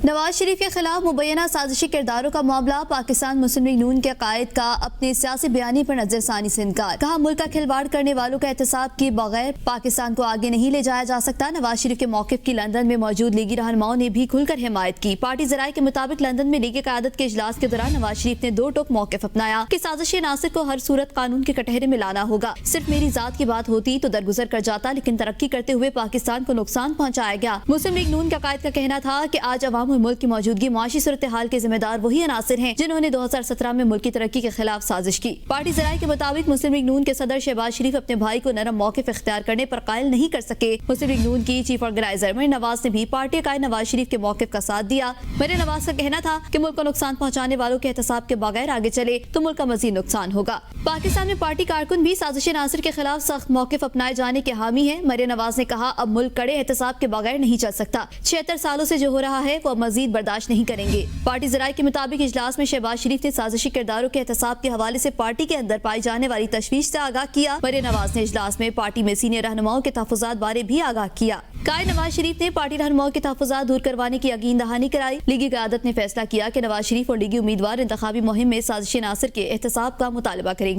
نواز شریف کے خلاف مبینہ سازشی کرداروں کا معاملہ پاکستان مسلم لیگ نون کے قائد کا اپنے سیاسی بیانی پر نظر ثانی سے انکار۔ کہا ملک کا کھلواڑ کرنے والوں کا احتساب کیے بغیر پاکستان کو آگے نہیں لے جایا جا سکتا۔ نواز شریف کے موقف کی لندن میں موجود لیگی رہنماؤں نے بھی کھل کر حمایت کی۔ پارٹی ذرائع کے مطابق لندن میں لیگی قیادت کے اجلاس کے دوران نواز شریف نے دو ٹوک موقف اپنایا کہ سازشی عناصر کو ہر صورت قانون کے کٹہرے میں لانا ہوگا۔ صرف میری ذات کی بات ہوتی تو درگزر کر جاتا، لیکن ترقی کرتے ہوئے پاکستان کو نقصان پہنچایا گیا۔ مسلم لیگ نون کا قائد کا کہنا تھا کہ آج عوام اور ملک کی موجودگی معاشی صورتحال کے ذمہ دار وہی عناصر ہیں جنہوں نے 2017 میں ملک کی ترقی کے خلاف سازش کی۔ پارٹی ذرائع کے مطابق مسلم لیگ نون کے صدر شہباز شریف اپنے بھائی کو نرم موقف اختیار کرنے پر قائل نہیں کر سکے۔ مسلم لیگ نون کی چیف آرگنائزر مریم نواز نے بھی پارٹی قائد نواز شریف کے موقف کا ساتھ دیا۔ مریم نواز کا کہنا تھا کہ ملک کو نقصان پہنچانے والوں کے احتساب کے بغیر آگے چلے تو ملک کا مزید نقصان ہوگا۔ پاکستان میں پارٹی کارکن بھی سازشی عناصر کے خلاف سخت موقف اپنائے جانے کے حامی ہیں۔ مریم نواز نے کہا اب ملک کڑے احتساب کے بغیر نہیں چل سکتا۔ 76 سالوں سے جو ہو رہا ہے وہ مزید برداشت نہیں کریں گے۔ پارٹی ذرائع کے مطابق اجلاس میں شہباز شریف نے سازشی کرداروں کے احتساب کے حوالے سے پارٹی کے اندر پائی جانے والی تشویش سے آگاہ کیا۔ مریم نواز نے اجلاس میں پارٹی میں سینئر رہنماؤں کے تحفظات بارے بھی آگاہ کیا۔ قائد نواز شریف نے پارٹی رہنماؤں کے تحفظات دور کروانے کی یقین دہانی کرائی۔ لیگی قیادت نے فیصلہ کیا کہ نواز شریف اور لیگی امیدوار انتخابی مہم میں سازشی عناصر کے احتساب کا مطالبہ کریں گے۔